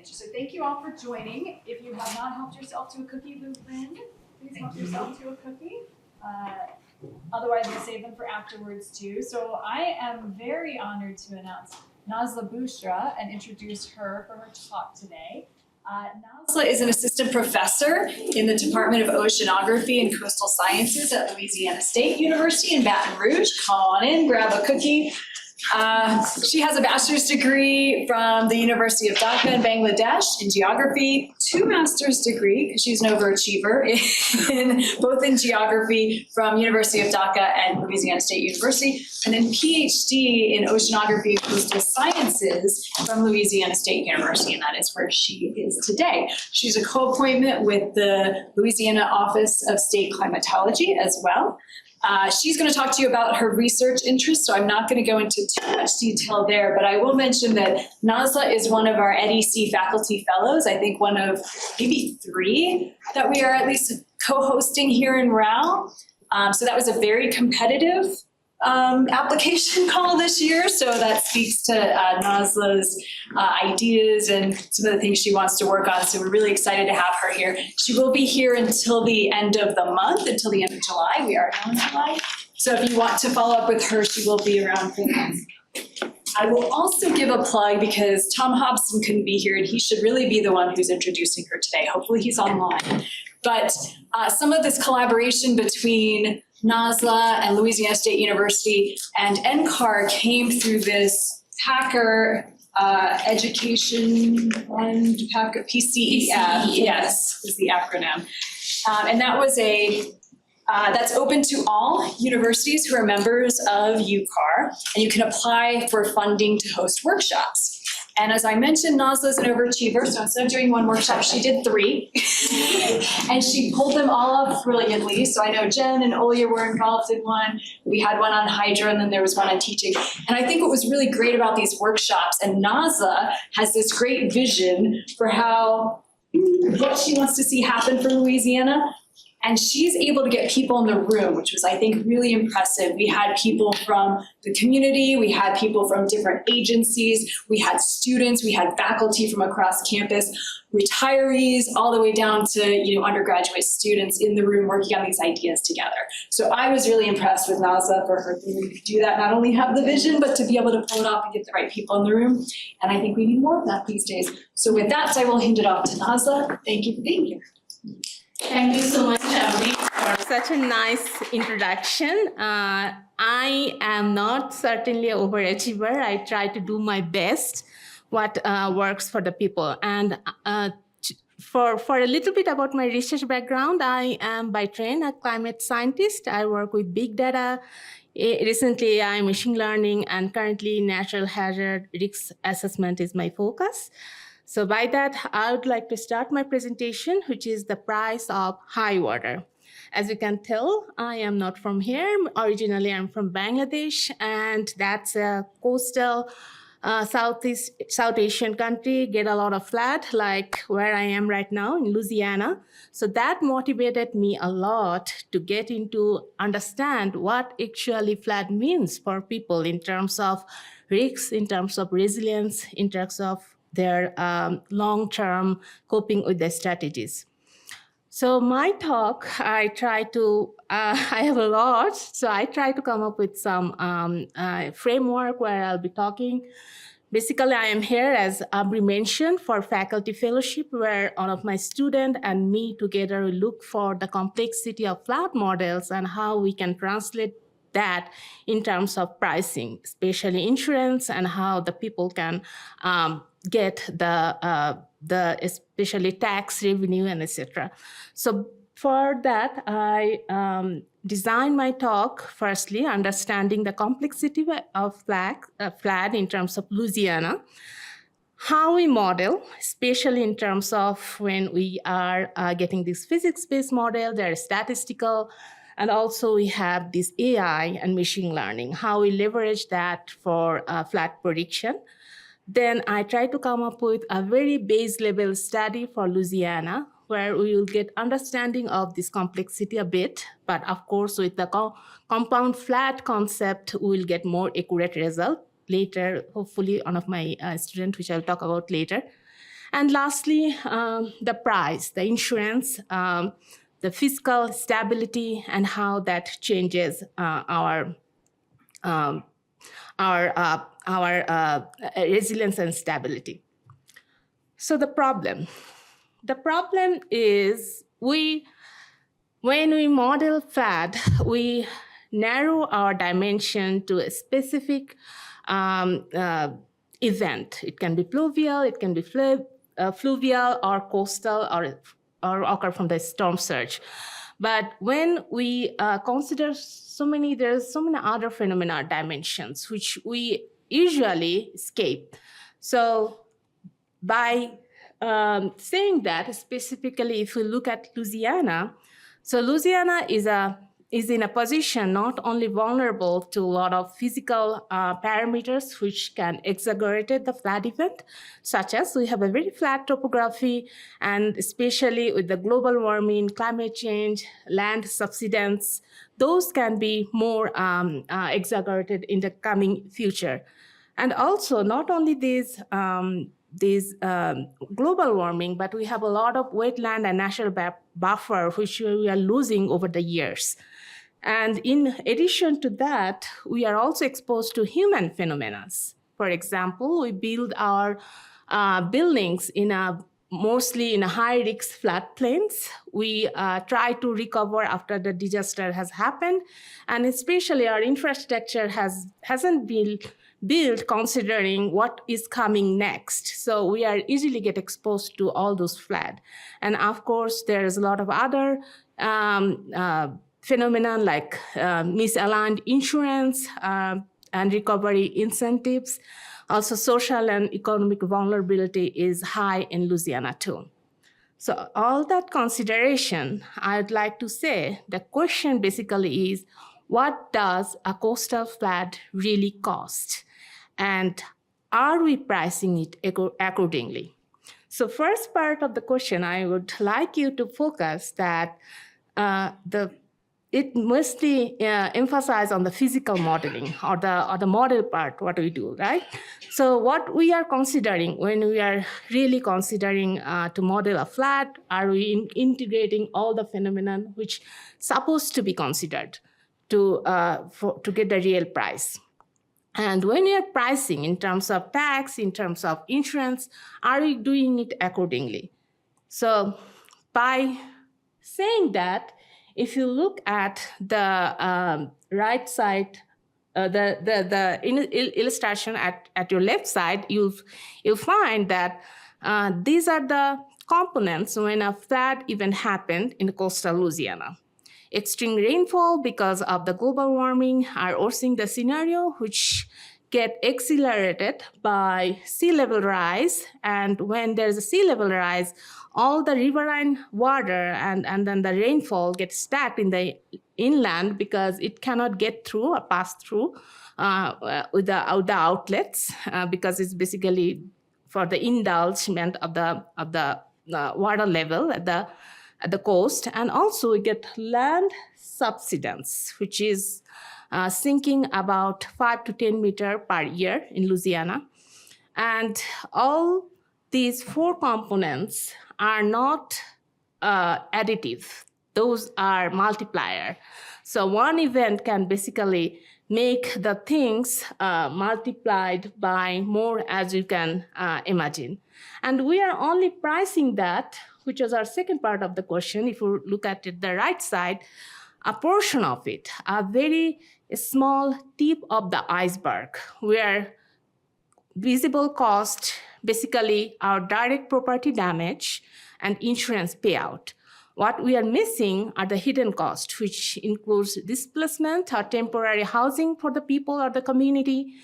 advantage. So thank you all for joining. If you have not helped yourself to a cookie, Lou Friend, please help yourself to a cookie. Otherwise, we'll save them for afterwards too. So I am very honored to announce Nazla Bushra and introduce her for her talk today. Nazla is an assistant professor in the Department of Oceanography and Coastal Sciences at Louisiana State University in Baton Rouge. Come on in, grab a cookie. She has a bachelor's degree from the University of Dhaka in Bangladesh in geography, 2 master's degree, because she's an overachiever, both in geography from University of Dhaka and Louisiana State University, and then PhD in oceanography and coastal sciences from Louisiana State University, and that is where she is today. She's a co-appointment with the Louisiana Office of State Climatology as well. She's going to talk to you about her research interests, so I'm not going to go into too much detail there, but I will mention that Nazla is one of our EDC faculty fellows, I think one of maybe 3 that we are at least co-hosting here in RAL. So that was a very competitive application call this year, so that speaks to Nazla's ideas and some of the things she wants to work on, so we're really excited to have her here. She will be here until the end of the month, until the end of July. We are now in July, so if you want to follow up with her, she will be around for months. I will also give a plug because Tom Hobson couldn't be here and he should really be the one who's introducing her today. Hopefully he's online. But some of this collaboration between Nazla and Louisiana State University and NCAR came through this Packer Education Fund, Packer PCEF, yes, is the acronym. And that was that's open to all universities who are members of UCAR, and you can apply for funding to host workshops. And as I mentioned, Nazla is an overachiever, so instead of doing 1 workshop, she did 3. And she pulled them all off brilliantly. So I know Jen and Olia were involved in one. We had one on Hydra, and then there was one on teaching. And I think what was really great about these workshops, and Nazla has this great vision for what she wants to see happen for Louisiana. And she's able to get people in the room, which was, I think, really impressive. We had people from the community, we had people from different agencies, we had students, we had faculty from across campus, retirees, all the way down to undergraduate students in the room working on these ideas together. So I was really impressed with Nazla for her ability to do that, not only have the vision, but to be able to pull it off and get the right people in the room. And I think we need more of that these days. So with that, I will hand it off to Nazla. Thank you for being here. Thank you so much, Abby, for such a nice introduction. I am not certainly an overachiever. I try to do my best, what works for the people. And for a little bit about my research background, I am by training a climate scientist. I work with big data, recently AI, machine learning, and currently natural hazard risk assessment is my focus. So by that, I would like to start my presentation, which is the price of high water. As you can tell, I am not from here. Originally, I'm from Bangladesh, and that's a coastal South Asian country, get a lot of flood, like where I am right now in Louisiana. So that motivated me a lot to get into understand what actually flood means for people in terms of risks, in terms of resilience, in terms of their long-term coping with the strategies. So my talk, I have a lot, so I try to come up with some framework where I'll be talking. Basically, I am here, as Abri mentioned, for faculty fellowship, where one of my students and me together look for the complexity of flood models and how we can translate that in terms of pricing, especially insurance, and how the people can get the especially tax revenue and etc. So for that, I designed my talk, firstly, understanding the complexity of flood in terms of Louisiana, how we model, especially in terms of when we are getting this physics-based model, there is statistical, and also we have this AI and machine learning, how we leverage that for flood prediction. Then I try to come up with a very base level study for Louisiana, where we will get understanding of this complexity a bit, but of course with the compound flood concept, we will get more accurate result later, hopefully one of my students, which I'll talk about later. And lastly, the price, the insurance, the fiscal stability, and how that changes our resilience and stability. So the problem is when we model flood, we narrow our dimension to a specific event. It can be pluvial, it can be fluvial or coastal, or occur from the storm surge. But when we consider there's so many other phenomena dimensions which we usually escape. So by saying that, specifically if we look at Louisiana, so Louisiana is in a position not only vulnerable to a lot of physical parameters which can exaggerate the flood event, such as we have a very flat topography, and especially with the global warming, climate change, land subsidence, those can be more exaggerated in the coming future. And also, not only these global warming, but we have a lot of wetland and natural buffer which we are losing over the years. And in addition to that, we are also exposed to human phenomena. For example, we build our buildings mostly in high-risk floodplains. We try to recover after the disaster has happened, and especially our infrastructure hasn't been built considering what is coming next. So we are easily get exposed to all those flood. And of course, there's a lot of other phenomena like misaligned insurance and recovery incentives. Also, social and economic vulnerability is high in Louisiana too. So all that consideration, I'd like to say, the question basically is, what does a coastal flood really cost? And are we pricing it accordingly? So first part of the question, I would like you to focus that it mostly emphasize on the physical modeling or the model part, what we do, right? So what we are considering when we are really considering to model a flood, are we integrating all the phenomena which supposed to be considered to get the real price? And when you're pricing in terms of tax, in terms of insurance, are we doing it accordingly? So by saying that, if you look at the right side, the illustration at your left side, you'll find that these are the components when a flood event happened in coastal Louisiana. Extreme rainfall because of the global warming are worsening the scenario, which get accelerated by sea level rise. And when there's a sea level rise, all the riverine water and then the rainfall gets stacked in the inland because it cannot get through or pass through with the outlets because it's basically for the indulgement of the water level at the coast. And also we get land subsidence, which is sinking about 5 to 10 meters per year in Louisiana. And all these four components are not additive. Those are multiplier. So one event can basically make the things multiplied by more, as you can imagine. And we are only pricing that, which was our second part of the question. If you look at it, the right side, a portion of it, a very small tip of the iceberg, where visible cost, basically our direct property damage and insurance payout. What we are missing are the hidden costs, which includes displacement or temporary housing for the people or the community,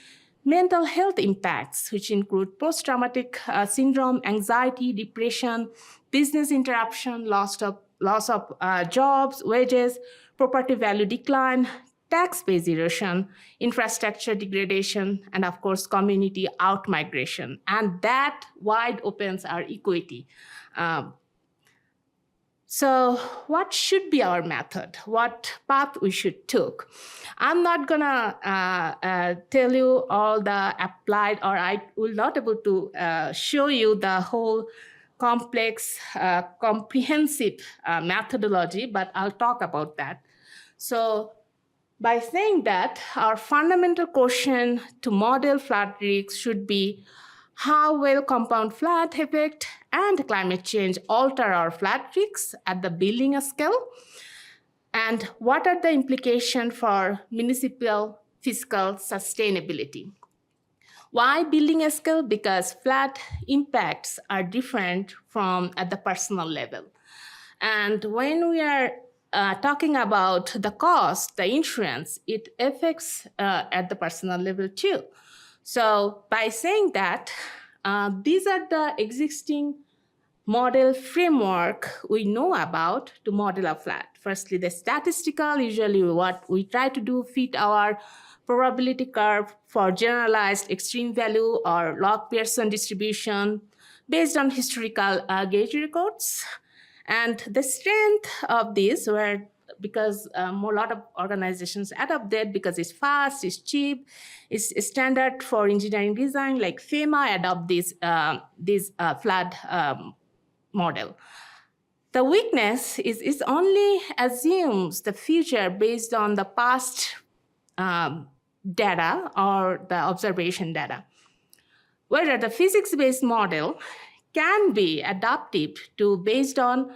mental health impacts, which include post-traumatic syndrome, anxiety, depression, business interruption, loss of jobs, wages, property value decline, tax base erosion, infrastructure degradation, and of course, community out-migration. And that wide opens our equity. So what should be our method? What path we should take? I'm not gonna tell you all the applied, or I will not able to show you the whole complex, comprehensive methodology, but I'll talk about that. So by saying that, our fundamental question to model flood risks should be how will compound flood effect and climate change alter our flood risks at the building scale? And what are the implications for municipal fiscal sustainability? Why building scale? Because flood impacts are different from at the personal level. And when we are talking about the cost, the insurance, it affects at the personal level too. So by saying that, these are the existing model framework we know about to model a flood. Firstly, the statistical, usually what we try to do fit our probability curve for generalized extreme value or log Pearson distribution based on historical gauge records. And the strength of this were because a lot of organizations adopted because it's fast, it's cheap, it's standard for engineering design, like FEMA adopt this flood model. The weakness is it only assumes the future based on the past data or the observation data. Whether the physics-based model can be adaptive to based on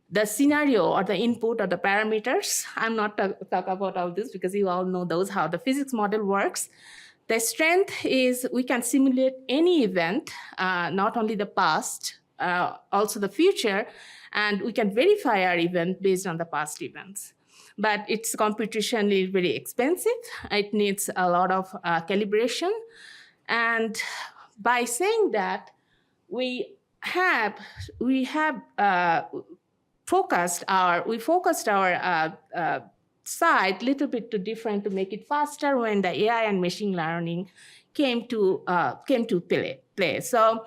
the scenario or the input or the parameters. I'm not talk about all this because you all know those, how the physics model works. The strength is we can simulate any event, not only the past, also the future, and we can verify our event based on the past events. But its computation is very expensive. It needs a lot of calibration. And by saying that, we focused our site a little bit too different to make it faster when the AI and machine learning came to play. So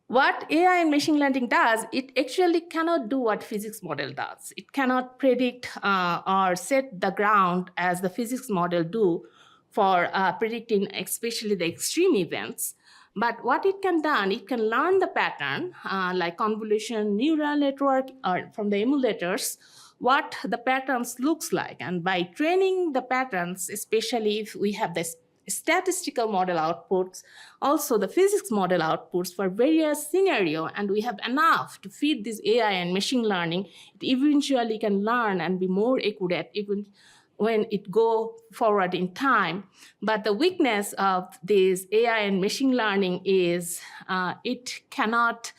what AI and machine learning does, it actually cannot do what physics model does. It cannot predict or set the ground as the physics model do for predicting especially the extreme events. But what it can do, it can learn the pattern like convolution neural network or from the emulators, what the patterns looks like. And by training the patterns, especially if we have this statistical model outputs, also the physics model outputs for various scenario, and we have enough to feed this AI and machine learning, it eventually can learn and be more accurate even when it go forward in time. But the weakness of this AI and machine learning is it cannot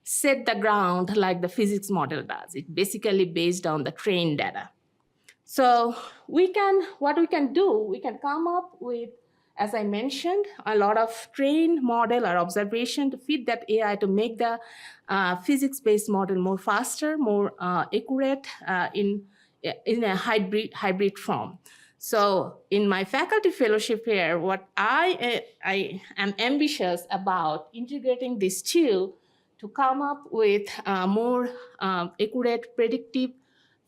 set the ground like the physics model does. It's basically based on the trained data. So what we can do, we can come up with, as I mentioned, a lot of trained model or observation to feed that AI to make the physics-based model more faster, more accurate in a hybrid form. So in my faculty fellowship here, what I am ambitious about integrating these two to come up with more accurate predictive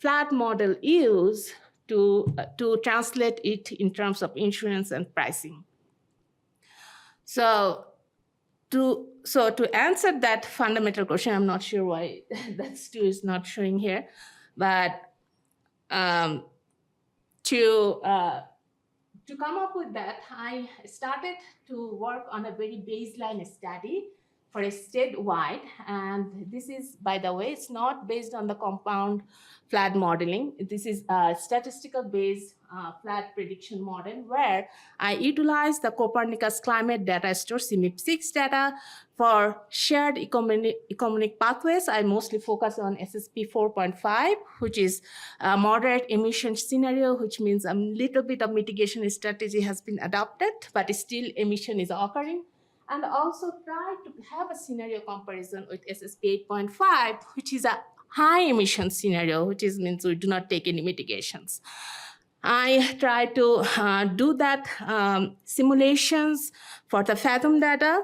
flood model use to translate it in terms of insurance and pricing. So to answer that fundamental question, I'm not sure why that two is not showing here, but to come up with that, I started to work on a very baseline study for a statewide, and this is, by the way, it's not based on the compound flood modeling. This is a statistical based flood prediction model where I utilize the Copernicus climate data store CMIP6 data for shared economic pathways. I mostly focus on SSP 4.5, which is a moderate emission scenario, which means a little bit of mitigation strategy has been adopted, but still emission is occurring. And also try to have a scenario comparison with SSP 8.5, which is a high emission scenario, which means we do not take any mitigations. I try to do that simulations for the Fathom data,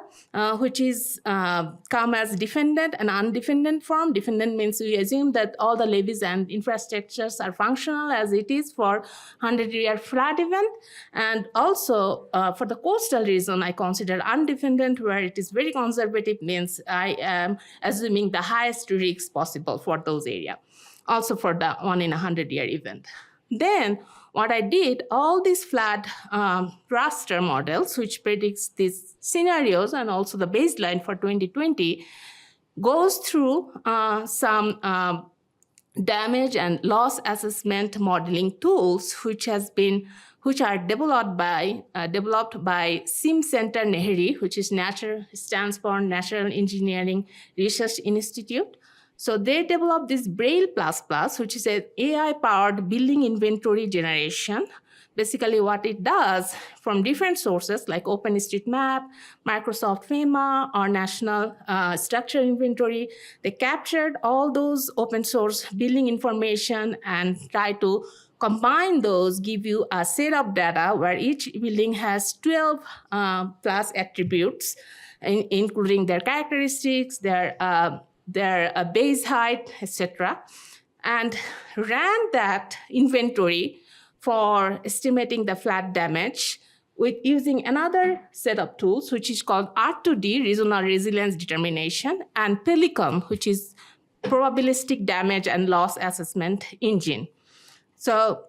which is come as dependent and undependent form. Dependent means we assume that all the levees and infrastructures are functional as it is for 100-year flood event. And also for the coastal region, I consider undependent, where it is very conservative, means I am assuming the highest risk possible for those areas. Also for the 1 in 100-year event. Then what I did, all these flood raster models, which predicts these scenarios and also the baseline for 2020, goes through some damage and loss assessment modeling tools, which are developed by Sim Center Nehri, which is stands for Natural Engineering Research Institute. So they developed this RAL++, which is an AI-powered building inventory generation. Basically, what it does from different sources like OpenStreetMap, Microsoft FEMA, or National Structure Inventory, they captured all those open source building information and try to combine those, give you a set of data where each building has 12 plus attributes, including their characteristics, their base height, etc., and ran that inventory for estimating the flood damage with using another set of tools, which is called R2D, Regional Resilience Determination, and Pelican, which is Probabilistic Damage and Loss Assessment Engine. So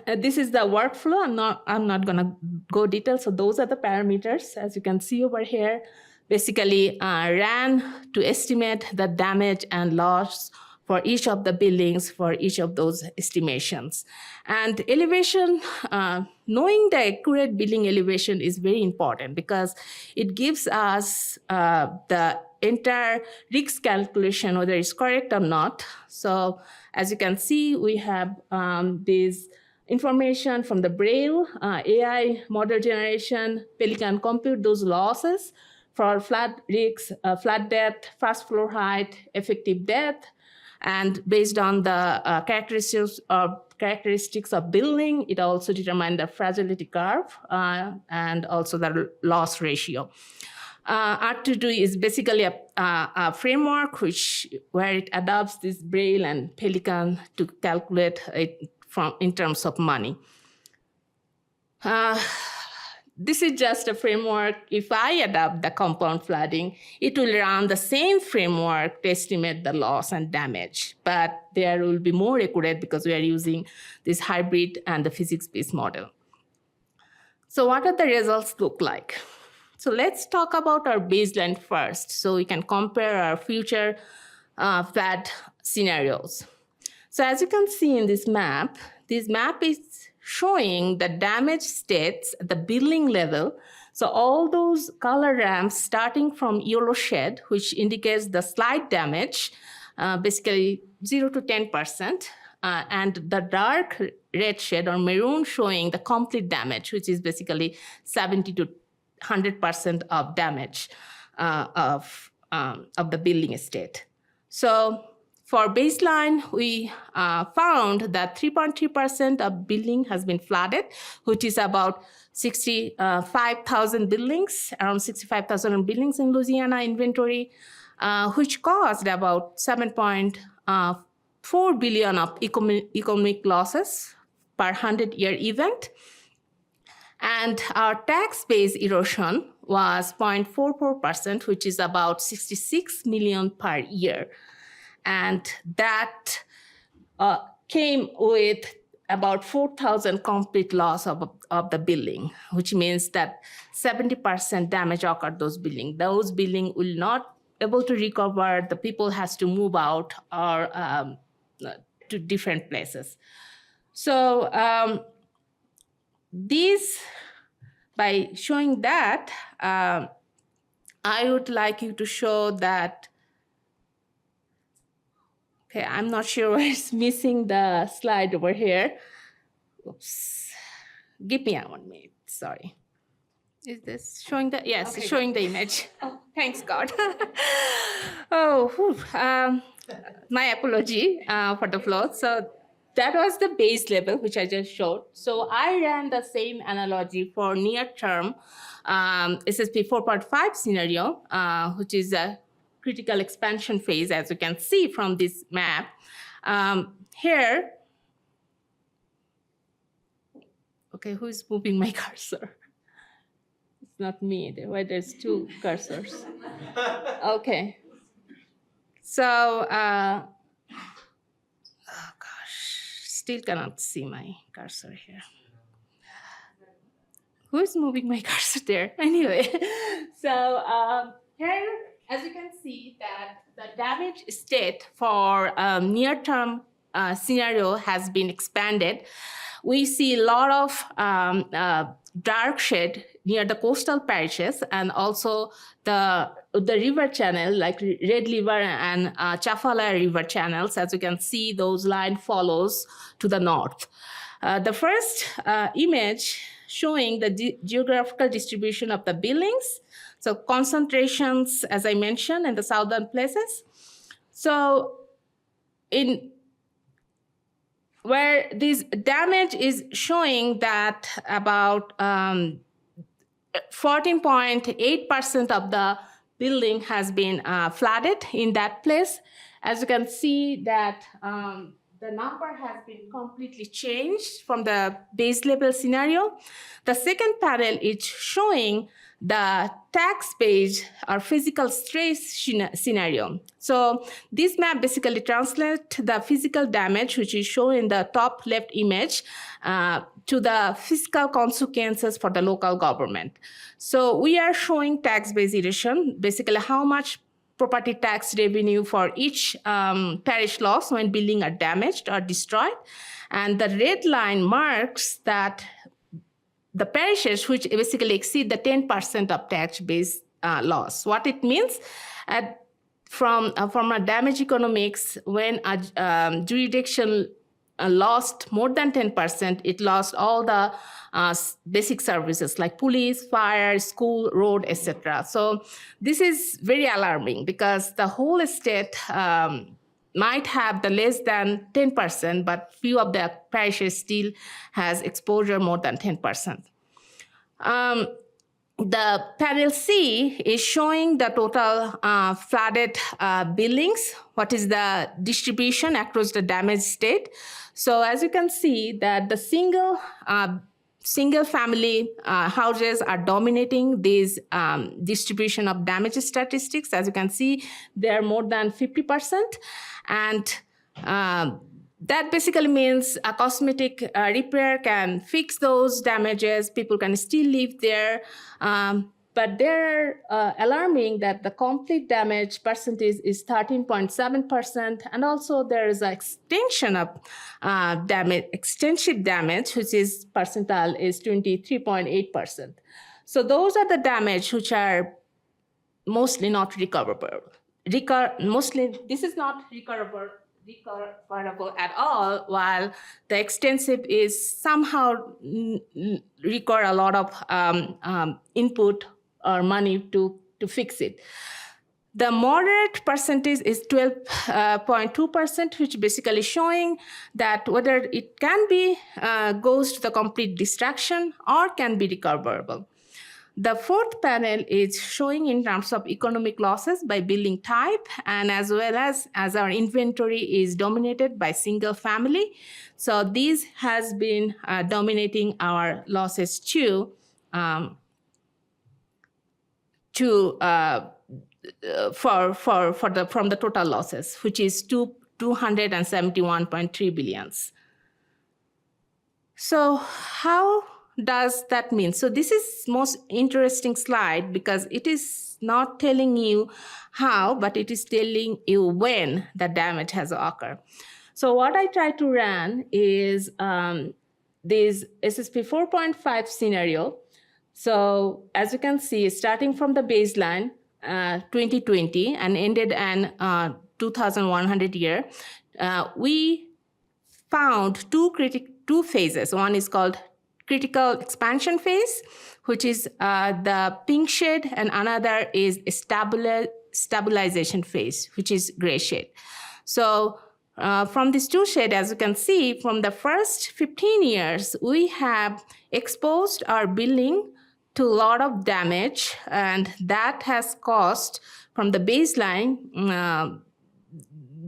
this is the workflow. I'm not gonna go details. So those are the parameters, as you can see over here. Basically ran to estimate the damage and loss for each of the buildings for each of those estimations. And elevation, knowing the accurate building elevation is very important because it gives us the entire risk calculation, whether it's correct or not. So as you can see, we have this information from the RAL, AI model generation, Pelican compute those losses for flood risks, flood depth, first floor height, effective depth, and based on the characteristics of building, it also determined the fragility curve and also the loss ratio. R2D is basically a framework where it adopts this RAL and Pelican to calculate it in terms of money. This is just a framework. If I adopt the compound flooding, it will run the same framework to estimate the loss and damage, but there will be more accurate because we are using this hybrid and the physics-based model. So what are the results look like? So let's talk about our baseline first, so we can compare our future flood scenarios. So as you can see in this map is showing the damage states at the building level. So all those color ramps starting from yellow shade, which indicates the slight damage, basically 0 to 10%, and the dark red shade or maroon showing the complete damage, which is basically 70 to 100% of damage of the building estate. So for baseline, we found that 3.3% of building has been flooded, which is about 65,000 buildings, around 65,000 buildings in Louisiana inventory, which caused about 7.4 billion of economic losses per 100-year event. And our tax-based erosion was 0.44%, which is about 66 million per year. And that came with about 4,000 complete loss of the building, which means that 70% damage occurred those buildings. Those buildings will not able to recover. The people has to move out or to different places. So by showing that, I would like you to show that. Okay, I'm not sure where it's missing the slide over here. Oops. Give me 1 minute, sorry. Is this showing the, yes, okay, showing the image. Oh, thanks God. My apology for the flow. So that was the base level, which I just showed. So I ran the same analogy for near-term SSP 4.5 scenario, which is a critical expansion phase, as you can see from this map. Here, okay, who's moving my cursor? It's not me, why there's two cursors. Okay. So, oh gosh, still cannot see my cursor here. Who's moving my cursor there? Anyway, so here, as you can see, that the damage state for near-term scenario has been expanded. We see a lot of dark shade near the coastal parishes and also the river channel, like Red River and Chafala River channels. As you can see, those line follows to the north. The first image showing the geographical distribution of the buildings. So concentrations, as I mentioned, in the southern places. So where this damage is showing that about 14.8% of the building has been flooded in that place. As you can see that the number has been completely changed from the base level scenario. The second panel is showing the tax-based or physical stress scenario. So this map basically translates the physical damage, which is shown in the top left image, to the fiscal consequences for the local government. So we are showing tax-based erosion, basically how much property tax revenue for each parish loss when buildings are damaged or destroyed. And the red line marks that the parishes which basically exceed the 10% of tax-based loss. What it means, from a damage economics, when a jurisdiction lost more than 10%, it lost all the basic services like police, fire, school, road, etc. So this is very alarming because the whole state might have the less than 10%, but few of the parishes still has exposure more than 10%. The panel C is showing the total flooded buildings, what is the distribution across the damaged state. So as you can see that the single family houses are dominating this distribution of damage statistics. As you can see, they are more than 50%. And that basically means a cosmetic repair can fix those damages. People can still live there. But they're alarming that the complete damage percentage is 13.7%. And also there is an extension of damage, extensive damage, which is percentile is 23.8%. So those are the damage which are mostly not recoverable. Mostly, this is not recoverable at all, while the extensive is somehow require a lot of input or money to fix it. The moderate percentage is 12.2%, which basically showing that whether it can be goes to the complete destruction or can be recoverable. The fourth panel is showing in terms of economic losses by building type, and as well as our inventory is dominated by single family. So this has been dominating our losses too, from the total losses, which is 271.3 billions. So how does that mean? So this is most interesting slide because it is not telling you how, but it is telling you when the damage has occurred. So what I try to run is this SSP 4.5 scenario. So as you can see, starting from the baseline 2020 and ended in 2100 year, we found two phases. One is called critical expansion phase, which is the pink shade, and another is stabilization phase, which is gray shade. So from these two shades, as you can see, from the first 15 years, we have exposed our building to a lot of damage, and that has caused from the baseline,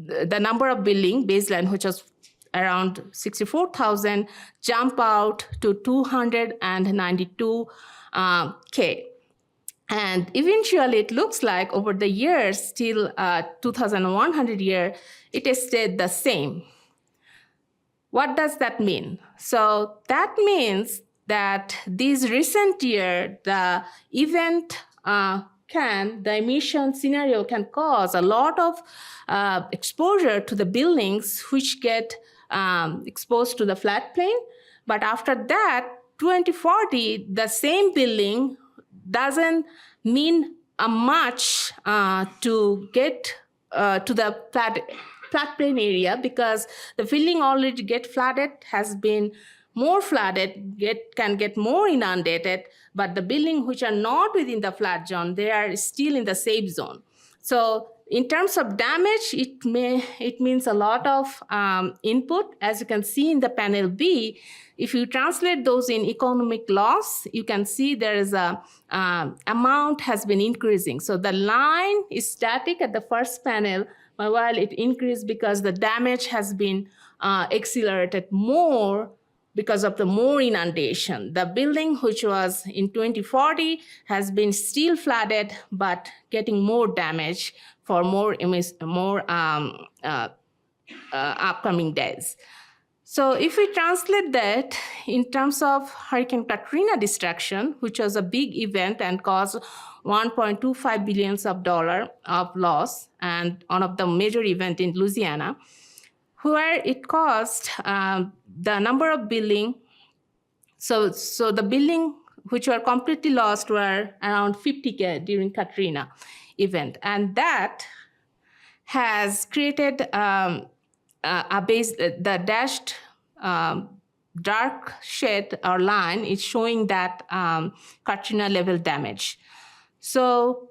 the number of building baseline, which was around 64,000, jump out to 292K. And eventually, it looks like over the years, till 2100 year, it has stayed the same. What does that mean? So that means that this recent year, the emission scenario can cause a lot of exposure to the buildings which get exposed to the floodplain. But after that, 2040, the same building doesn't mean much to get to the floodplain area, because the building already get flooded, has been more flooded, can get more inundated, but the buildings which are not within the flood zone, they are still in the safe zone. So in terms of damage, it means a lot of input. As you can see in the panel B, if you translate those in economic loss, you can see there is a amount has been increasing. So the line is static at the first panel, while it increased because the damage has been accelerated more because of the more inundation. The building, which was in 2040, has been still flooded, but getting more damage for more upcoming days. So if we translate that in terms of Hurricane Katrina destruction, which was a big event and caused $1.25 billion of loss, and one of the major events in Louisiana, where it caused the number of building. So the building which were completely lost were around 50K during Katrina event, and that has created the dashed dark shade or line is showing that Katrina level damage. So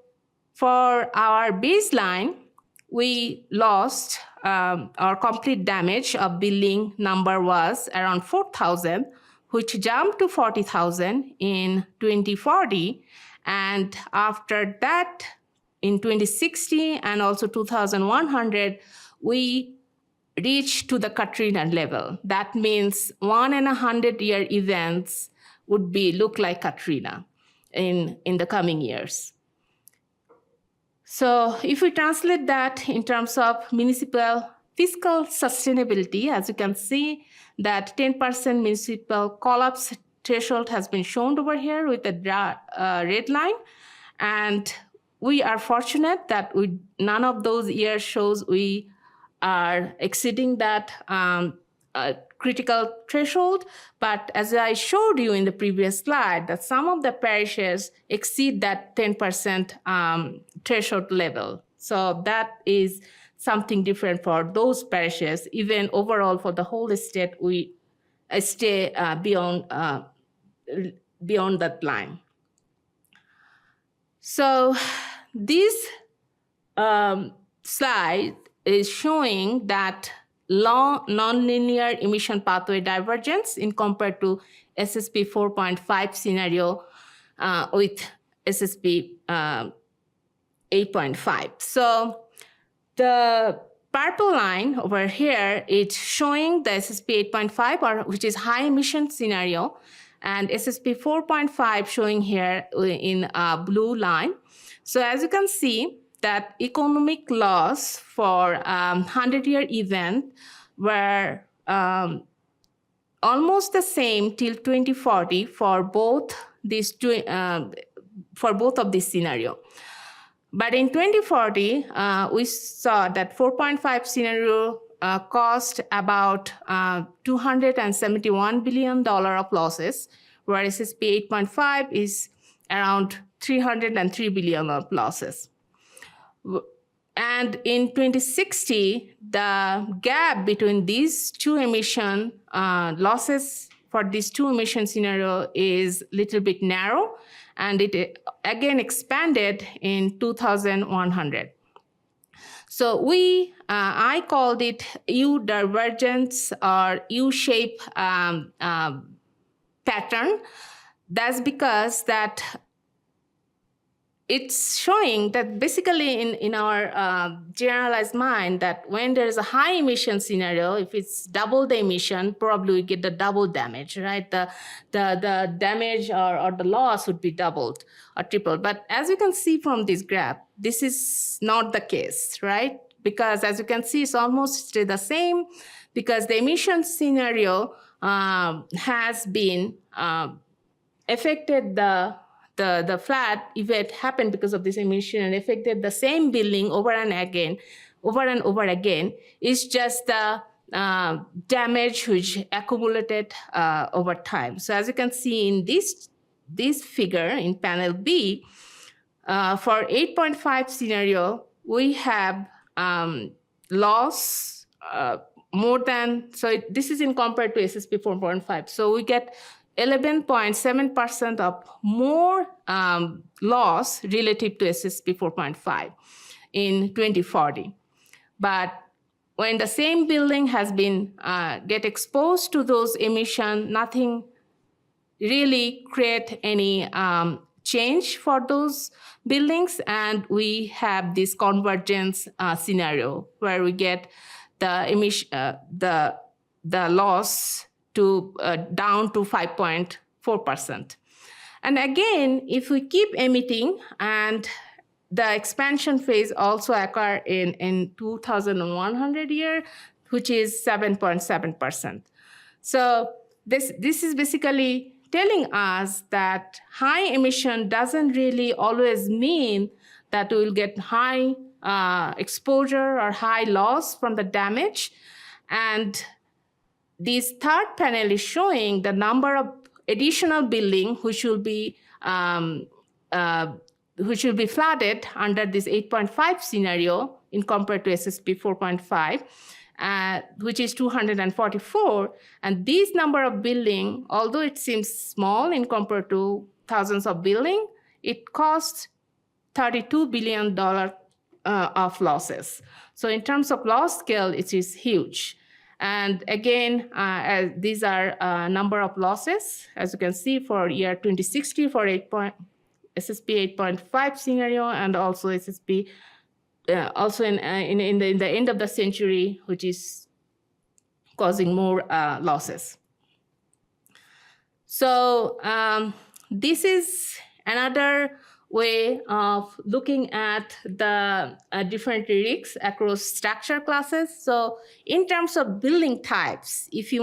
for our baseline, we lost our complete damage of building number was around 4,000, which jumped to 40,000 in 2040. And after that, in 2060 and also 2100, we reached to the Katrina level. That means 100-year events would look like Katrina in the coming years. So if we translate that in terms of municipal fiscal sustainability, as you can see that 10% municipal collapse threshold has been shown over here with the red line. And we are fortunate that none of those years shows we are exceeding that critical threshold. But as I showed you in the previous slide, that some of the parishes exceed that 10% threshold level. So that is something different for those parishes. Even overall for the whole state, we stay beyond that line. So this slide is showing that long nonlinear emission pathway divergence in compared to SSP 4.5 scenario with SSP 8.5. So the purple line over here is showing the SSP 8.5, which is high emission scenario, and SSP 4.5 showing here in a blue line. So as you can see, that economic loss for 100-year event were almost the same till 2040 for both these of these scenario. But in 2040, we saw that 4.5 scenario cost about $271 billion of losses, whereas SSP 8.5 is around $303 billion of losses. And in 2060, the gap between these two emission losses for these two emission scenario is a little bit narrow, and it again expanded in 2100. So I called it U divergence or U shape pattern. That's because that it's showing that basically in our generalized mind that when there is a high emission scenario, if it's double the emission, probably we get the double damage, right? The damage or the loss would be doubled or tripled. But as you can see from this graph, this is not the case, right? Because as you can see, it's almost the same because the emission scenario has been affected the flood event happened because of this emission and affected the same building over and over again. It's just the damage which accumulated over time. So as you can see in this figure in panel B, for 8.5 scenario, we have loss more than, this is in compared to SSP 4.5. So we get 11.7% of more loss relative to SSP 4.5 in 2040. But when the same building has been get exposed to those emissions, nothing really create any change for those buildings, and we have this convergence scenario where we get the emission, the loss to down to 5.4%. And again, if we keep emitting, and the expansion phase also occur in 2100 year, which is 7.7%. So this is basically telling us that high emission doesn't really always mean that we will get high exposure or high loss from the damage. And this third panel is showing the number of additional building which will be flooded under this 8.5 scenario in compared to SSP 4.5, which is 244. And this number of building, although it seems small in compared to thousands of building, it costs $32 billion of losses. So in terms of loss scale, it is huge. And again, these are number of losses, as you can see, for year 2060 for SSP 8.5 scenario, and also SSP also in the end of the century, which is causing more losses. So this is another way of looking at the different risks across structure classes. So in terms of building types, if we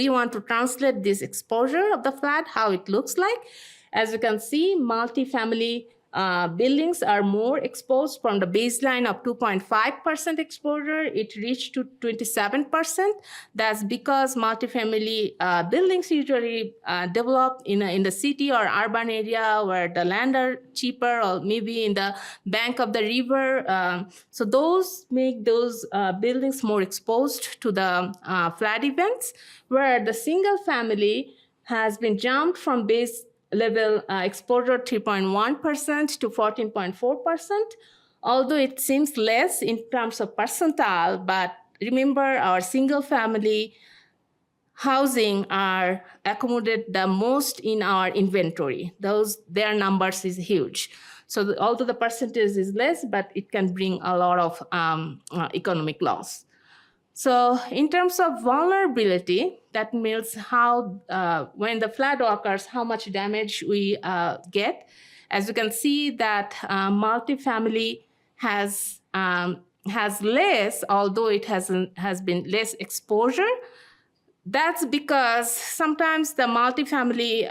want to translate this exposure of the flood, how it looks like. As you can see, multifamily buildings are more exposed. From the baseline of 2.5% exposure, it reached to 27%. That's because multifamily buildings usually develop in the city or urban area where the land are cheaper, or maybe in the bank of the river. So those make those buildings more exposed to the flood events, where the single family has been jumped from base level exposure 3.1% to 14.4%, although it seems less in terms of percentile. But remember, our single family housing are accommodated the most in our inventory. Their numbers is huge. So although the percentage is less, but it can bring a lot of economic loss. So in terms of vulnerability, that means how, when the flood occurs, how much damage we get. As you can see that multifamily has less, although it has been less exposure. That's because sometimes the multifamily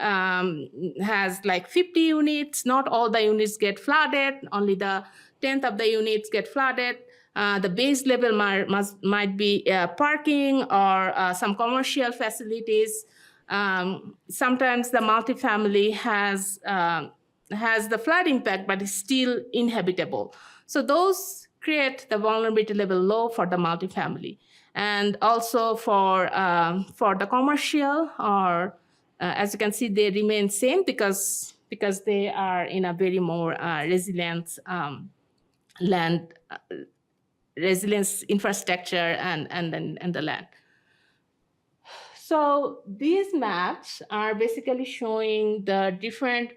has like 50 units. Not all the units get flooded. Only the 10th of the units get flooded. The base level might be parking or some commercial facilities. Sometimes the multifamily has the flood impact, but is still inhabitable. So those create the vulnerability level low for the multifamily. And also for the commercial, or as you can see, they remain same because they are in a very more resilient land resilience infrastructure and the land. So these maps are basically showing the different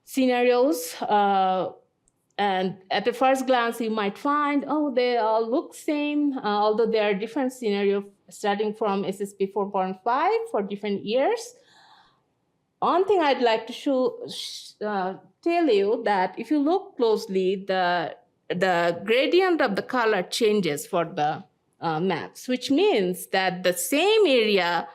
scenarios, and at the first glance you might find, oh, they all look same, although there are different scenarios starting from SSP 4.5 for different years. One thing I'd like to tell you that if you look closely, the gradient of the color changes for the maps, which means that the same area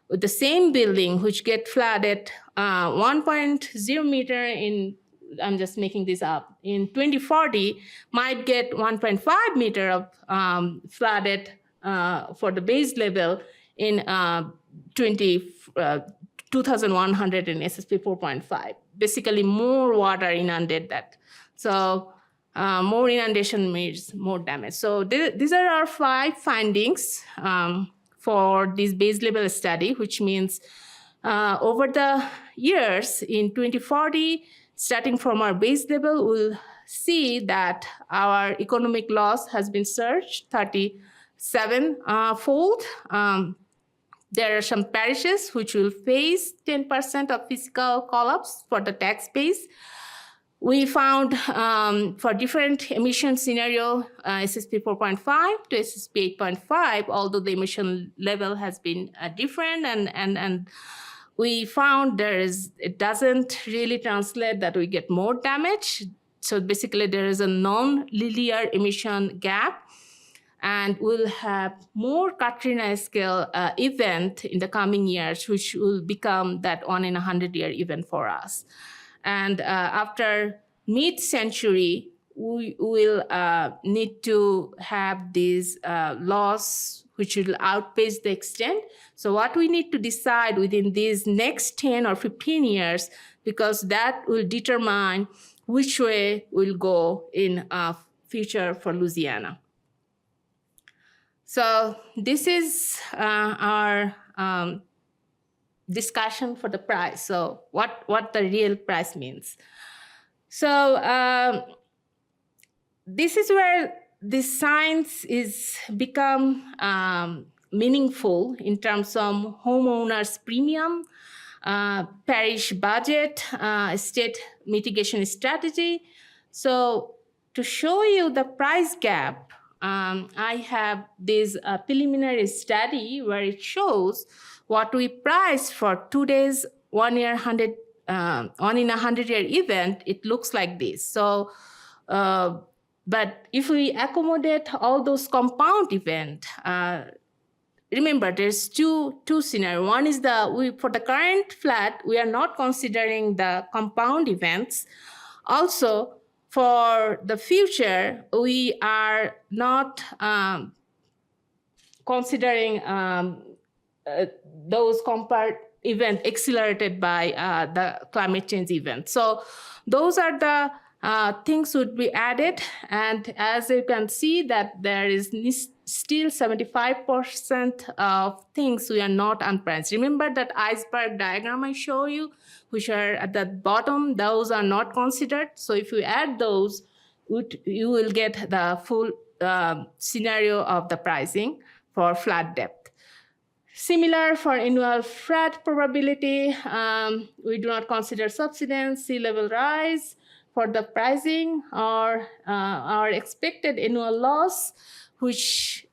with the same building, which get flooded 1.0 meter in, I'm just making this up, in 2040, might get 1.5 meter of flooded for the base level in 2100 in SSP 4.5. Basically, more water inundate that. So more inundation means more damage. So these are our 5 findings for this base level study, which means over the years in 2040, starting from our base level, we'll see that our economic loss has been surged 37-fold. There are some parishes which will face 10% of fiscal collapse for the tax base. We found for different emission scenario, SSP 4.5 to SSP 8.5, although the emission level has been different, and we found it doesn't really translate that we get more damage. So basically there is a non-linear emission gap, and we'll have more Katrina scale event in the coming years, which will become that 1 in 100-year event for us. And after mid-century, we will need to have this loss which will outpace the extent. So what we need to decide within these next 10 or 15 years, because that will determine which way we'll go in future for Louisiana. So this is our discussion for the price. So what the real price means. So this is where this science is become meaningful in terms of homeowners' premium, parish budget, state mitigation strategy. So to show you the price gap, I have this preliminary study where it shows what we price for today's 1 in 100-year event. It looks like this. So, but if we accommodate all those compound events, remember there's two scenarios. One is for the current flood, we are not considering the compound events. Also, for the future, we are not considering those compound events accelerated by the climate change event. So those are the things would be added. And as you can see that there is still 75% of things we are not unpriced. Remember that iceberg diagram I show you, which are at the bottom, those are not considered. So if you add those, you will get the full scenario of the pricing for flood depth. Similar for annual flood probability, we do not consider subsidence, sea level rise for the pricing, or our expected annual loss, which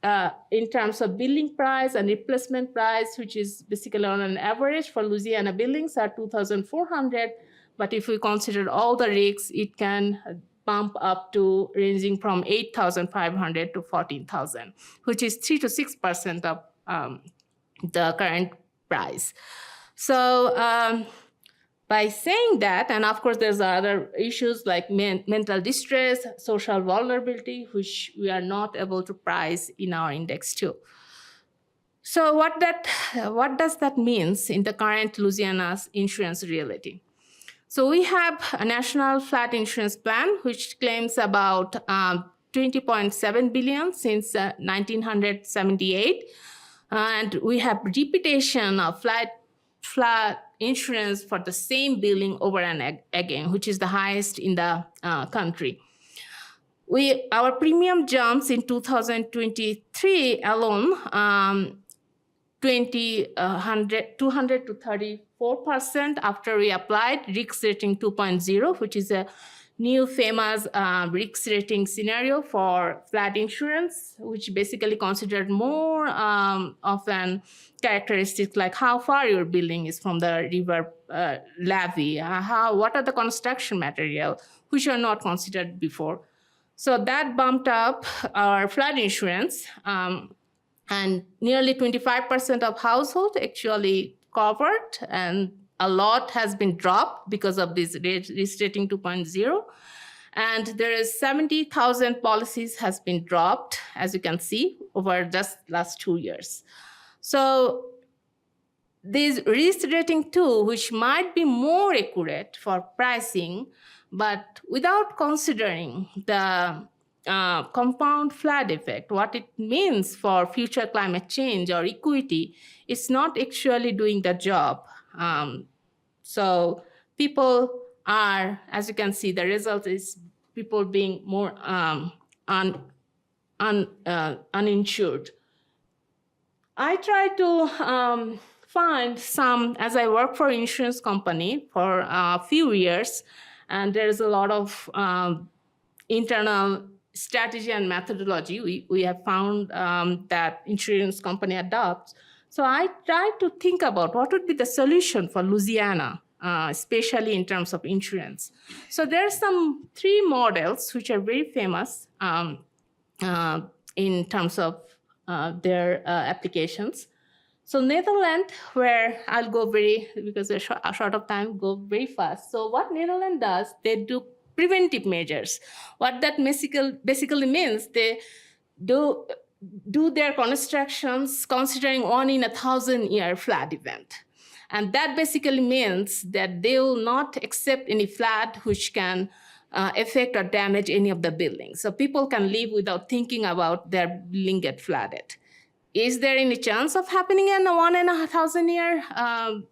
in terms of building price and replacement price, which is basically on an average for Louisiana buildings are 2,400. But if we consider all the risks, it can bump up to ranging from 8,500 to 14,000, which is 3 to 6% of the current price. So by saying that, and of course there's other issues like mental distress, social vulnerability, which we are not able to price in our index too. So what does that mean in the current Louisiana's insurance reality? So we have a national flood insurance plan, which claims about 20.7 billion since 1978. And we have repetition of flood insurance for the same building over and again, which is the highest in the country. our premium jumps in 2023 alone, 200 to 34% after we applied risk rating 2.0, which is a new famous risk rating scenario for flood insurance, which basically considered more of an characteristic like how far your building is from the river levee, what are the construction material, which are not considered before. So that bumped up our flood insurance, and nearly 25% of households actually covered, and a lot has been dropped because of this risk rating 2.0. And there is 70,000 policies has been dropped, as you can see, over just last 2 years. So this risk rating 2, which might be more accurate for pricing, but without considering the compound flood effect, what it means for future climate change or equity, it's not actually doing the job. So people are, as you can see, the result is people being more uninsured. I try to find some, as I work for insurance company for a few years, and there's a lot of internal strategy and methodology we have found that insurance company adopts. So I try to think about what would be the solution for Louisiana, especially in terms of insurance. So there's some 3 models which are very famous in terms of their applications. So Netherlands, where I'll go because we're short of time, go very fast. So what Netherlands does, they do preventive measures. What that basically means, they do their constructions considering 1 in 1,000-year flood event. And that basically means that they will not accept any flood which can affect or damage any of the buildings. So people can live without thinking about their building get flooded. Is there any chance of happening in a 1 in 1,000-year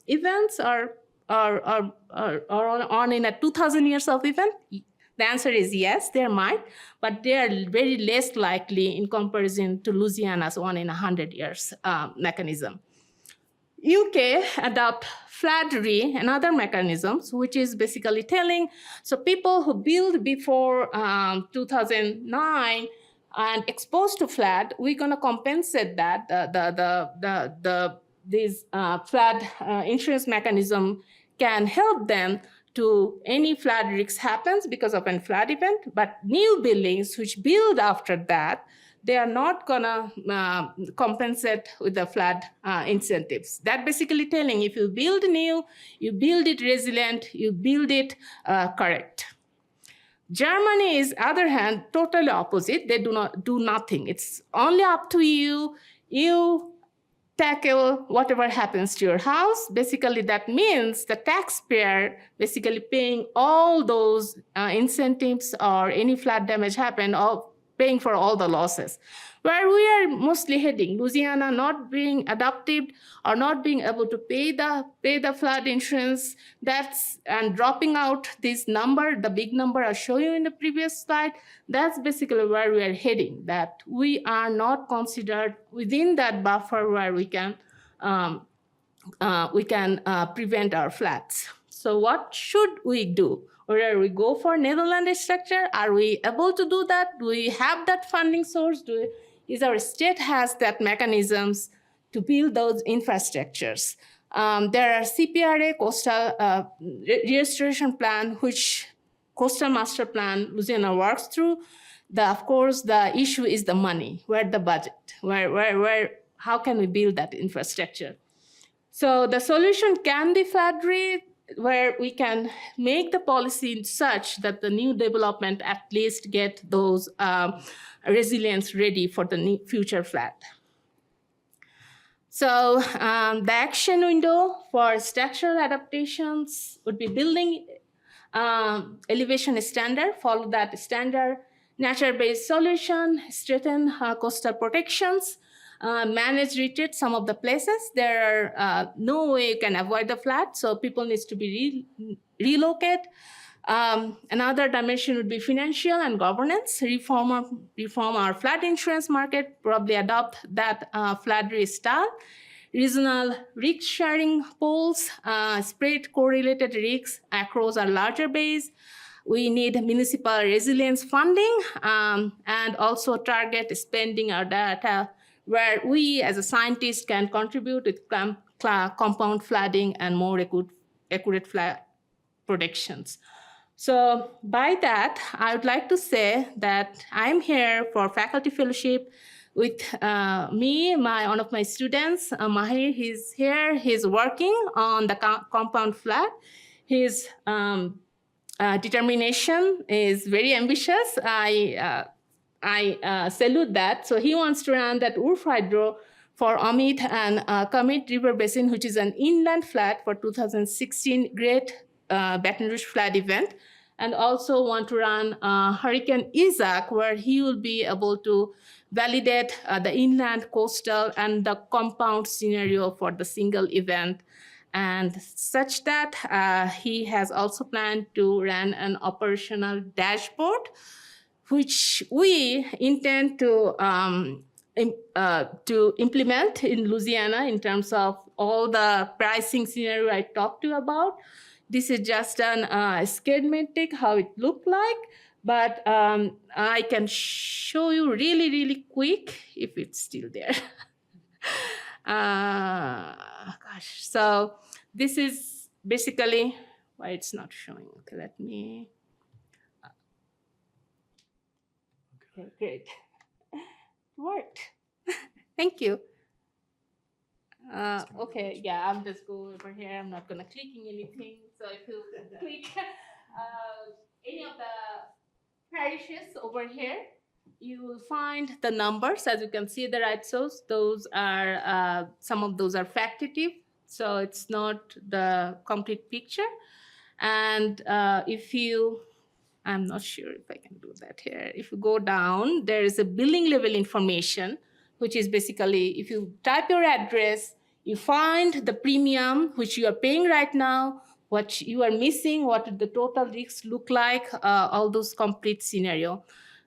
events or 1 in 2,000 years of event? The answer is yes, there might, but they are very less likely in comparison to Louisiana's 1 in 100 years mechanism. UK adopt flood re and other mechanisms, which is basically telling, so people who built before 2009 and exposed to flood, we're going to compensate that. This flood insurance mechanism can help them to any flood risk happens because of a flood event, but new buildings which build after that, they are not gonna compensate with the flood incentives. That basically telling if you build new, you build it resilient, you build it correct. Germany is, other hand, totally opposite. They do not do nothing. It's only up to you. You tackle whatever happens to your house. Basically, that means the taxpayer basically paying all those incentives or any flood damage happen, or paying for all the losses. Where we are mostly heading, Louisiana not being adaptive or not being able to pay the flood insurance, and dropping out this number, the big number I showed you in the previous slide, that's basically where we are heading, that we are not considered within that buffer where we can prevent our floods. So what should we do? Whether we go for Netherlands structure, are we able to do that? Do we have that funding source? Is our state has that mechanisms to build those infrastructures? There are CPRA, Coastal Restoration Plan, which Coastal Master Plan Louisiana works through. Of course, the issue is the money. Where the budget? How can we build that infrastructure? So the solution can be flood rate, where we can make the policy such that the new development at least get those resilience ready for the future flood. So the action window for structural adaptations would be building elevation standard, follow that standard, nature-based solution, strengthen coastal protections, manage retreat some of the places. There are no way you can avoid the flood, so people need to be relocated. Another dimension would be financial and governance. Reform our flood insurance market, probably adopt that flood risk style. Regional risk sharing pools, spread correlated risks across a larger base. We need municipal resilience funding and also target spending our data where we as a scientist can contribute with compound flooding and more accurate flood predictions. So by that, I would like to say that I'm here for faculty fellowship with one of my students, Mahir. He's here. He's working on the compound flood. His determination is very ambitious. I salute that. So he wants to run that URF hydro for Amit and Kamit River Basin, which is an inland flood for 2016 Great Baton Rouge flood event, and also want to run Hurricane Isaac, where he will be able to validate the inland, coastal, and the compound scenario for the single event. And such that he has also planned to run an operational dashboard, which we intend to implement in Louisiana in terms of all the pricing scenario I talked to you about. This is just an schematic, how it looked like, but I can show you really, really quick if it's still there. Gosh, so this is basically why it's not showing. Okay, let me. Okay, great. Worked. Thank you. Okay, yeah, I'm just go over here. I'm not gonna clicking anything. So if you click any of the parishes over here, you will find the numbers. As you can see, the right source. Those are some of those are facultative, so it's not the complete picture. And if you, I'm not sure if I can do that here. If you go down, there is a billing level information, which is basically if you type your address, you find the premium which you are paying right now, what you are missing, what the total risks look like, all those complete scenario.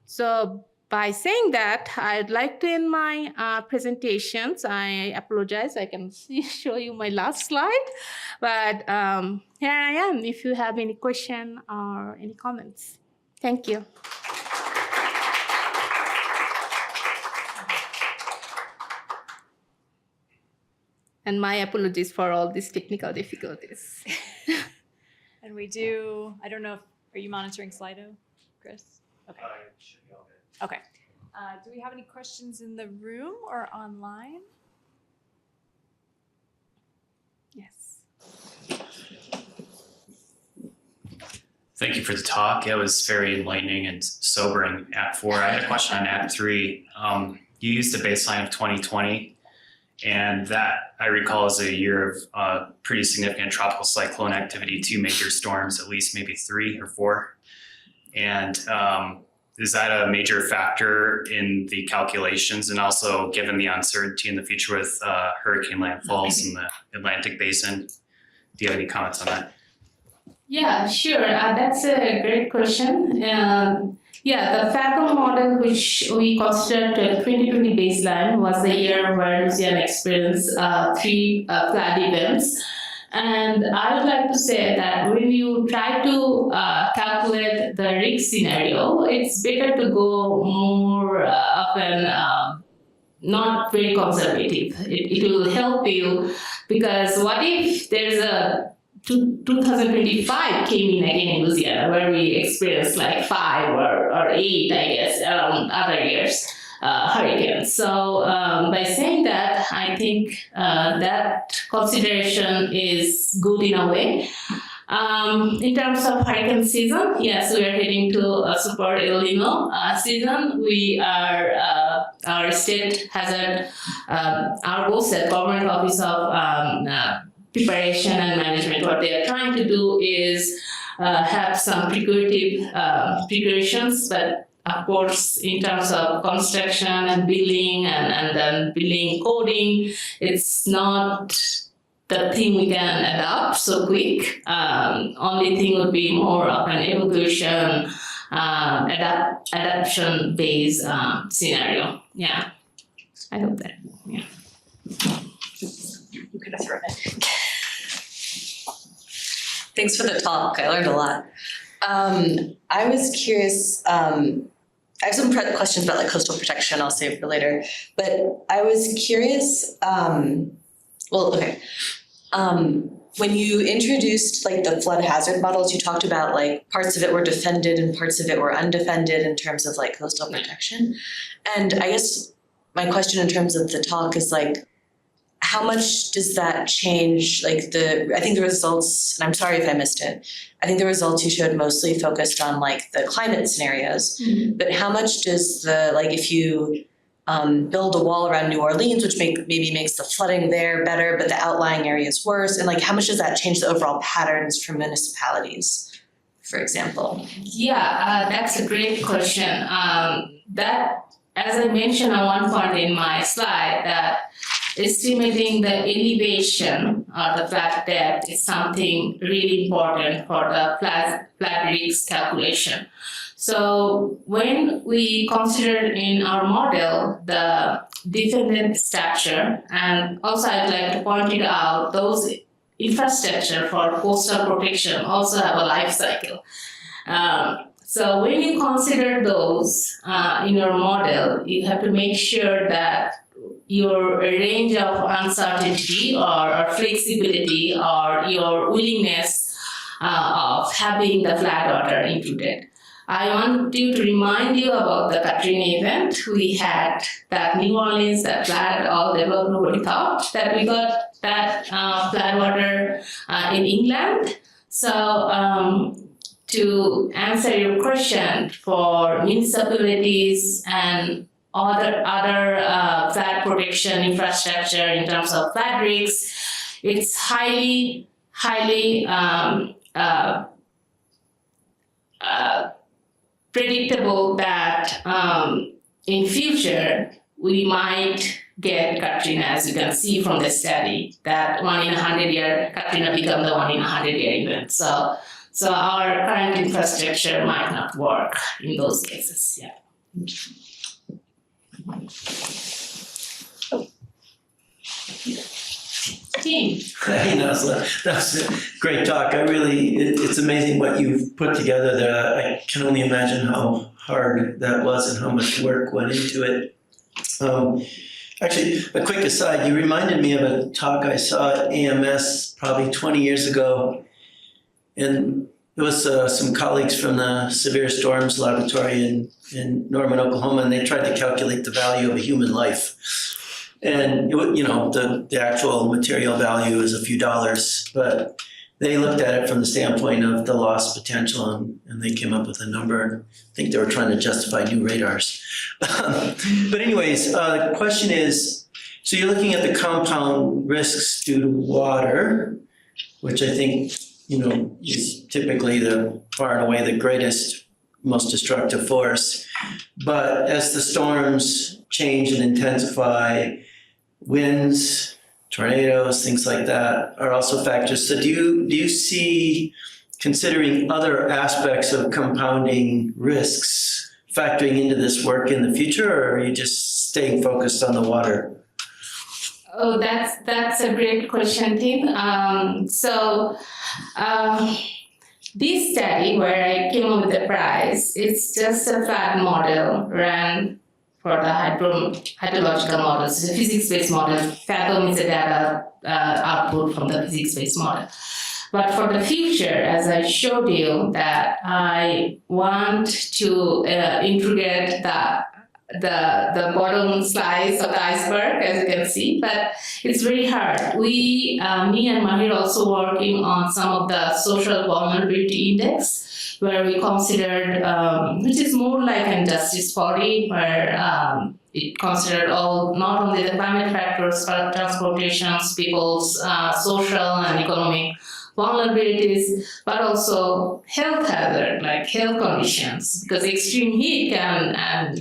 So by saying that, I'd like to end my presentations. I apologize, I can show you my last slide, but here I am if you have any question or any comments. Thank you. And my apologies for all these technical difficulties. And we do, I don't know if, are you monitoring Slido, Chris? Okay. Should be all good. Okay. Do we have any questions in the room or online? Yes. Thank you for the talk. It was very enlightening and sobering. Act 4. I had a question on Act 3. You used a baseline of 2020, and that I recall is a year of pretty significant tropical cyclone activity, 2 major storms, at least maybe 3 or 4. And is that a major factor in the calculations? And also, given the uncertainty in the future with hurricane landfalls in the Atlantic Basin, do you have any comments on that? Yeah, sure. That's a great question. Yeah, the FATO model, which we considered a 2020 baseline, was the year where Louisiana experienced 3 flood events. And I would like to say that when you try to calculate the risk scenario, it's better to go more often not very conservative. It will help you, because what if there's a 2025 came in again in Louisiana, where we experienced like 5 or 8, I guess, around other years, hurricanes. So by saying that, I think that consideration is good in a way. In terms of hurricane season, yes, we are heading to a super El Nino season. We are, our state hazard, our GOSET, Government Office of Preparation and Management, what they are trying to do is have some precautions, but of course, in terms of construction and billing and then billing coding, it's not the thing we can adopt so quick. Only thing would be more of an evolution, adaptation based scenario. Yeah, I hope that. Yeah. You could have thrown it. Thanks for the talk. I learned a lot. I was curious. I have some questions about like coastal protection. I'll save for later. But I was curious. When you introduced like the flood hazard models, you talked about like parts of it were defended and parts of it were undefended in terms of like coastal protection. And I guess my question in terms of the talk is like, how much does that change? Like I think the results, and I'm sorry if I missed it, I think the results you showed mostly focused on like the climate scenarios, but how much does if you build a wall around New Orleans, which maybe makes the flooding there better, but the outlying areas worse, and like how much does that change the overall patterns for municipalities, for example? Yeah, that's a great question. That, as I mentioned at one point in my slide, that estimating the elevation or the flat depth is something really important for the flat risk calculation. So when we consider in our model the defendant structure, and also I'd like to point it out, those infrastructure for coastal protection also have a life cycle. So when you consider those in your model, you have to make sure that your range of uncertainty or flexibility or your willingness of having the flood water included. I want to remind you about the Katrina event. We had that New Orleans, that flood, all developed, nobody thought that we got that flood water in England. So to answer your question, for municipalities and other flood protection infrastructure in terms of flood risks, it's highly predictable that in future we might get Katrina, as you can see from the study, that 1 in 100 year Katrina become the 1 in 100 year event. So our current infrastructure might not work in those cases. Yeah. Team. Hey, Nazla, that's a great talk. It's amazing what you've put together there. I can only imagine how hard that was and how much work went into it. Actually, a quick aside, you reminded me of a talk I saw at AMS probably 20 years ago. And it was some colleagues from the Severe Storms Laboratory in Norman, Oklahoma, and they tried to calculate the value of a human life. And the actual material value is a few dollars, but they looked at it from the standpoint of the loss potential, and they came up with a number. I think they were trying to justify new radars. But anyways, the question is, so you're looking at the compound risks due to water, which I think is typically far and away the greatest, most destructive force. But as the storms change and intensify, winds, tornadoes, things like that are also factors. So do you see, considering other aspects of compounding risks, factoring into this work in the future, or are you just staying focused on the water? Oh, that's a great question, Tim. This study where I came up with the prize, it's just a flat model ran for the hydrological models. It's a physics-based model. Fathom is the data output from the physics-based model. But for the future, as I showed you, that I want to integrate the bottom slice of the iceberg, as you can see, but it's very hard. Me and Mahir also working on some of the social vulnerability index, where we considered, which is more like an justice body, where it considered not only the climate factors, but transportations, people's social and economic vulnerabilities, but also health hazard, like health conditions, because extreme heat can have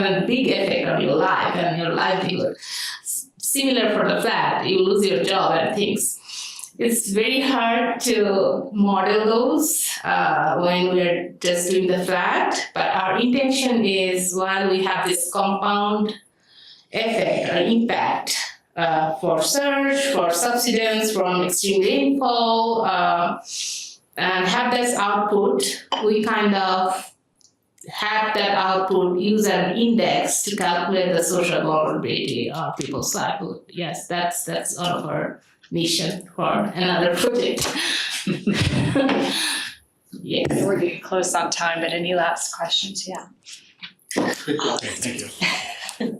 a big effect on your life and your livelihood. similar for the flat, you lose your job and things. It's very hard to model those when we're just doing the flat, but our intention is while we have this compound effect or impact for surge, for subsidence from extreme rainfall, and have this output, we kind of have that output use an index to calculate the social vulnerability of people's livelihood. Yes, that's all of our mission for another project. Yes. We're getting close on time, but any last questions? Yeah. Okay, thank you.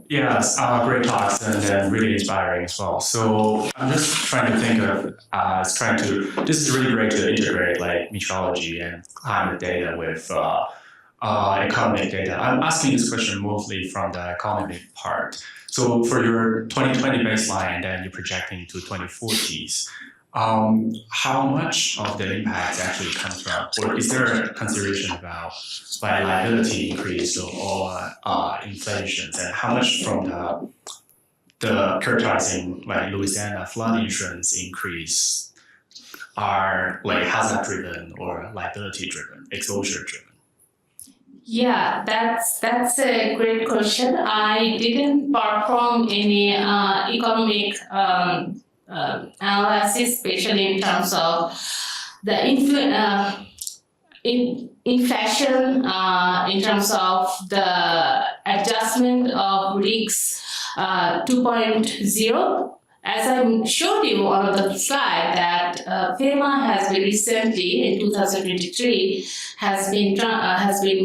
Yes, great talks and really inspiring as well. So I'm just trying to think of, this is really great to integrate like meteorology and climate data with economic data. I'm asking this question mostly from the economic part. So for your 2020 baseline and then you're projecting to 2040s, how much of the impact actually comes from, or is there a consideration about by liability increase or inflation, and how much from the characterizing like Louisiana flood insurance increase are like hazard driven or liability driven, exposure driven? Yeah, that's a great question. I didn't perform any economic analysis, especially in terms of the inflation, in terms of the adjustment of risks 2.0. As I showed you on the slide, that FEMA has been recently in 2023 has been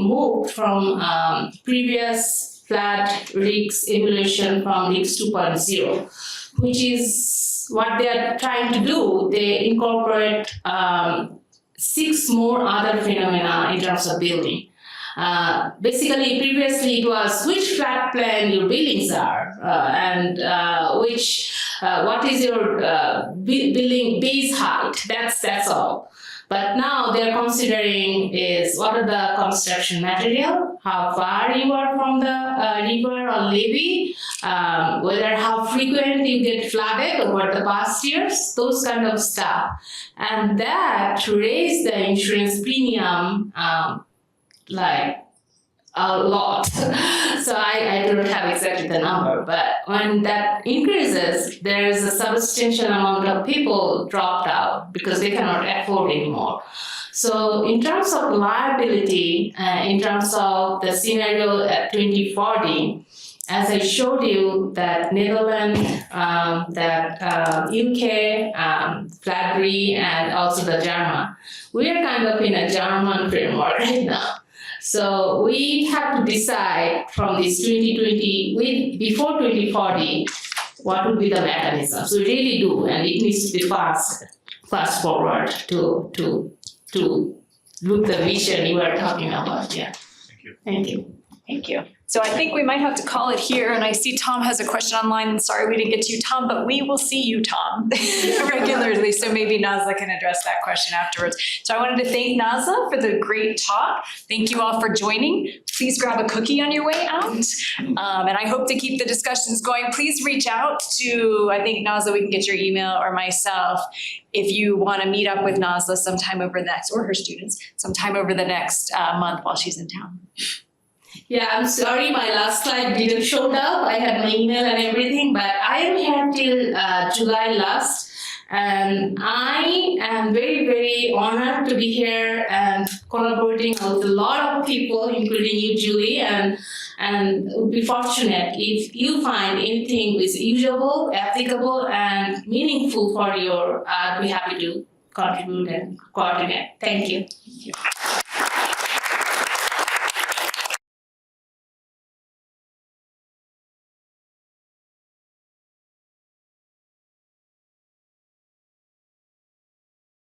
moved from previous flood risks evaluation from risks 2.0, which is what they are trying to do. They incorporate 6 more other phenomena in terms of building. Basically, previously it was which flat plan your buildings are, and what is your building base height. That's all. But now they're considering is what are the construction material, how far you are from the river or levee, whether how frequent you get flooded over the past years, those kind of stuff. And that raised the insurance premium like a lot. So I don't have exactly the number, but when that increases, there is a substantial amount of people dropped out because they cannot afford anymore. So in terms of liability, in terms of the scenario at 2040, as I showed you that Netherlands, that UK, Flatbury, and also the German, we are kind of in a German framework right now. So we have to decide from this 2020, before 2040, what would be the mechanisms. We really do, and it needs to be fast forward to look the vision you were talking about. Yeah. Thank you. Thank you. Thank you. So I think we might have to call it here, and I see Tom has a question online, and sorry we didn't get to you, Tom, but we will see you, Tom, regularly, so maybe Nazla can address that question afterwards. So I wanted to thank Nazla for the great talk. Thank you all for joining. Please grab a cookie on your way out, and I hope to keep the discussions going. Please reach out to, I think, Nazla, we can get your email, or myself, if you want to meet up with Nazla sometime over the next, or her students, sometime over the next month while she's in town. Yeah, I'm sorry my last slide didn't show up. I had my email and everything, but I am here till July last. And I am very, very honored to be here and collaborating with a lot of people, including you, Julie, and would be fortunate if you find anything is usable, applicable, and meaningful for your, I'd be happy to contribute and coordinate. Thank you.